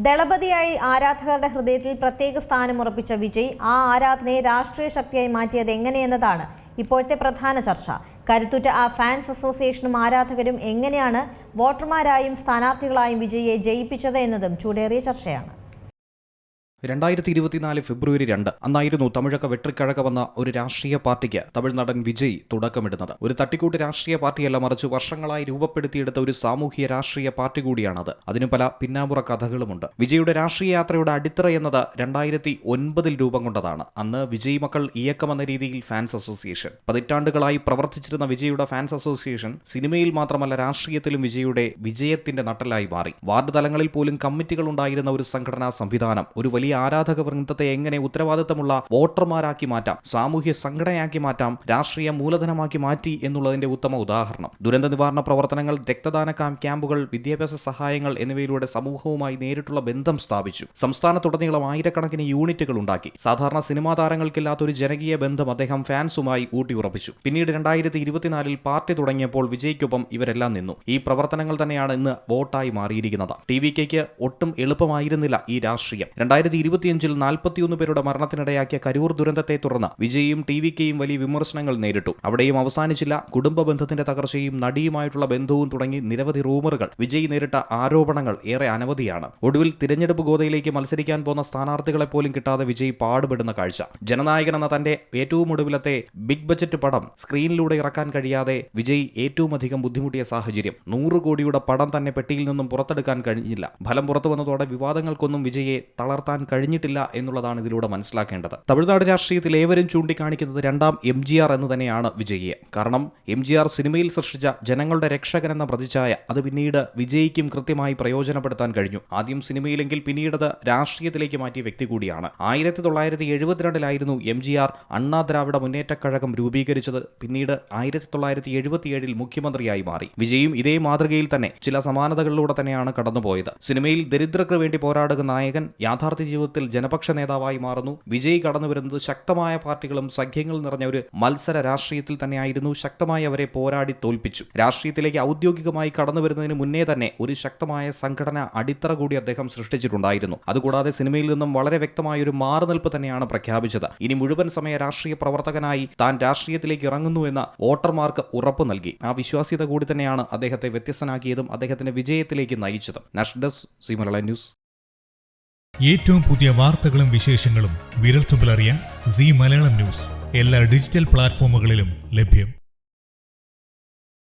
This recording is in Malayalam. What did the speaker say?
ദളപതിയായി ആരാധകരുടെ ഹൃദയത്തിൽ പ്രത്യേക സ്ഥാനമുറപ്പിച്ച വിജയ് ആ ആരാധനയെ രാഷ്ട്രീയ ശക്തിയായി മാറ്റിയത് എങ്ങനെയെന്നതാണ് ഇപ്പോഴത്തെ പ്രധാന ചർച്ച. കരുത്തുറ്റ ആ ഫാൻസ് അസോസിയേഷനും ആരാധകരും എങ്ങനെയാണ് വോട്ടർമാരായും സ്ഥാനാർത്ഥികളായും വിജയിയെ ജയിപ്പിച്ചത് എന്നതും ചൂടേറിയ ചർച്ചയാണ്. 2024 ഫെബ്രുവരി 2 അന്നായിരുന്നു തമിഴക വെട്രിക്കഴകമെന്ന ഒരു രാഷ്ട്രീയ പാർട്ടിക്ക് തമിഴ്നാടൻ വിജയ് തുടക്കമിടുന്നത്. ഒരു തട്ടിക്കൂട്ട് രാഷ്ട്രീയ പാർട്ടിയല്ല, മറിച്ച് വർഷങ്ങളായി രൂപപ്പെടുത്തിയെടുത്ത ഒരു സാമൂഹ്യ രാഷ്ട്രീയ പാർട്ടി കൂടിയാണത്. അതിന് പല പിന്നാമ്പുറ കഥകളുമുണ്ട്. വിജയുടെ രാഷ്ട്രീയ യാത്രയുടെ അടിത്തറ എന്നത് 2009 രൂപം കൊണ്ടതാണ്. അന്ന് വിജയ് മക്കൾ ഇയക്കമെന്ന രീതിയിൽ ഫാൻസ് അസോസിയേഷൻ, പതിറ്റാണ്ടുകളായി പ്രവർത്തിച്ചിരുന്ന വിജയുടെ ഫാൻസ് അസോസിയേഷൻ സിനിമയിൽ മാത്രമല്ല രാഷ്ട്രീയത്തിലും വിജയുടെ വിജയത്തിന്റെ നട്ടലായി മാറി. വാർഡ് തലങ്ങളിൽ പോലും കമ്മിറ്റികൾ ഉണ്ടായിരുന്ന ഒരു സംഘടനാ സംവിധാനം ഒരു വലിയ ആരാധക വൃന്ദത്തെ എങ്ങനെ ഉത്തരവാദിത്തമുള്ള വോട്ടർമാരാക്കി മാറ്റാം, സാമൂഹ്യ സംഘടനയാക്കി മാറ്റാം, രാഷ്ട്രീയ മൂലധനമാക്കി മാറ്റി എന്നുള്ളതിന്റെ ഉത്തമ ഉദാഹരണം. ദുരന്ത നിവാരണ പ്രവർത്തനങ്ങൾ, രക്തദാന ക്യാമ്പുകൾ, വിദ്യാഭ്യാസ സഹായങ്ങൾ എന്നിവയിലൂടെ സമൂഹവുമായി നേരിട്ടുള്ള ബന്ധം സ്ഥാപിച്ചു. സംസ്ഥാനത്തുടനീളം ആയിരക്കണക്കിന് യൂണിറ്റുകൾ ഉണ്ടാക്കി. സാധാരണ സിനിമാ താരങ്ങൾക്കില്ലാത്ത ഒരു ജനകീയ ബന്ധം അദ്ദേഹം ഫാൻസുമായി ഊട്ടിയുറപ്പിച്ചു. പിന്നീട് 2024 പാർട്ടി തുടങ്ങിയപ്പോൾ വിജയ്ക്കൊപ്പം ഇവരെല്ലാം നിന്നു. ഈ പ്രവർത്തനങ്ങൾ തന്നെയാണ് ഇന്ന് വോട്ടായി മാറിയിരിക്കുന്നത്. TVKയ്ക്ക് ഒട്ടും എളുപ്പമായിരുന്നില്ല ഈ രാഷ്ട്രീയം. 2025 41 പേരുടെ മരണത്തിനിടയാക്കിയ കരൂർ ദുരന്തത്തെ തുടർന്ന് വിജയും TVKയും വലിയ വിമർശനങ്ങൾ നേരിട്ടു. അവിടെയും അവസാനിച്ചില്ല. കുടുംബ ബന്ധത്തിന്റെ തകർച്ചയും നടിയുമായിട്ടുള്ള ബന്ധവും തുടങ്ങി നിരവധി റൂമറുകൾ, വിജയ് നേരിട്ട ആരോപണങ്ങൾ ഏറെ അനവധിയാണ്. ഒടുവിൽ തിരഞ്ഞെടുപ്പ് ഗോതയിലേക്ക് മത്സരിക്കാൻ പോകുന്ന സ്ഥാനാർത്ഥികളെ പോലും കിട്ടാതെ വിജയ് പാടുപെടുന്ന കാഴ്ച. ജനനായകൻ എന്ന തന്റെ ഏറ്റവും ഒടുവിലത്തെ ബിഗ് ബജറ്റ് പടം സ്ക്രീനിലൂടെ ഇറക്കാൻ കഴിയാതെ വിജയ് ഏറ്റവും അധികം ബുദ്ധിമുട്ടിയ സാഹചര്യം. 100 കോടിയുടെ പടം തന്നെ പെട്ടിയിൽ നിന്നും പുറത്തെടുക്കാൻ കഴിഞ്ഞില്ല. ഫലം പുറത്തു വന്നതോടെ വിവാദങ്ങൾക്കൊന്നും വിജയെ തളർത്താൻ കഴിഞ്ഞിട്ടില്ല എന്നുള്ളതാണ് ഇതിലൂടെ മനസ്സിലാക്കേണ്ടത്. തമിഴ്നാട് രാഷ്ട്രീയത്തിൽ ഏവരും ചൂണ്ടിക്കാണിക്കുന്നത് രണ്ടാം MGR എന്ന് തന്നെയാണ് വിജയിയെ. കാരണം MGR സിനിമയിൽ സൃഷ്ടിച്ച ജനങ്ങളുടെ രക്ഷകൻ എന്ന പ്രതിച്ഛായ അത് പിന്നീട് വിജയിക്കും കൃത്യമായി പ്രയോജനപ്പെടുത്താൻ കഴിഞ്ഞു. ആദ്യം സിനിമയിലെങ്കിൽ പിന്നീടത് രാഷ്ട്രീയത്തിലേക്ക് മാറ്റിയ വ്യക്തി കൂടിയാണ്. 1972 MGR അണ്ണാ ദ്രാവിഡ മുന്നേറ്റ കഴകം രൂപീകരിച്ചത്. പിന്നീട് 1977 മുഖ്യമന്ത്രിയായി മാറി. വിജയും ഇതേ മാതൃകയിൽ തന്നെ ചില സമാനതകളിലൂടെ തന്നെയാണ് കടന്നുപോയത്. സിനിമയിൽ ദരിദ്രർക്ക് വേണ്ടി പോരാടുന്ന നായകൻ യാഥാർത്ഥ്യ ജീവിതത്തിൽ ജനപക്ഷ നേതാവായി മാറുന്നു. വിജയ് കടന്നുവരുന്നത് ശക്തമായ പാർട്ടികളും സഖ്യങ്ങളും നിറഞ്ഞ ഒരു മത്സര രാഷ്ട്രീയത്തിൽ തന്നെയായിരുന്നു. ശക്തമായി അവരെ പോരാടി തോൽപ്പിച്ചു. രാഷ്ട്രീയത്തിലേക്ക് ഔദ്യോഗികമായി കടന്നുവരുന്നതിന് മുന്നേ തന്നെ ഒരു ശക്തമായ സംഘടന അടിത്തറ കൂടി അദ്ദേഹം സൃഷ്ടിച്ചിട്ടുണ്ടായിരുന്നു. അതുകൂടാതെ സിനിമയിൽ നിന്നും വളരെ വ്യക്തമായ ഒരു മാറുനിൽപ്പ് തന്നെയാണ് പ്രഖ്യാപിച്ചത്. ഇനി മുഴുവൻ സമയ രാഷ്ട്രീയ പ്രവർത്തകനായി താൻ രാഷ്ട്രീയത്തിലേക്ക് ഇറങ്ങുന്നു എന്ന വോട്ടർമാർക്ക് ഉറപ്പ് നൽകി. ആ വിശ്വാസ്യത കൂടി തന്നെയാണ് അദ്ദേഹത്തെ വ്യത്യസ്തനാക്കിയതും അദ്ദേഹത്തിന്റെ വിജയത്തിലേക്ക് നയിച്ചതും. National desk, Zee Malayalam news. ഏറ്റവും പുതിയ വാർത്തകളും വിശേഷങ്ങളും വിരൽത്തുമ്പിലറിയാൻ സി മലയാളം ന്യൂസ് എല്ലാ ഡിജിറ്റൽ പ്ലാറ്റ്ഫോമുകളിലും ലഭ്യം.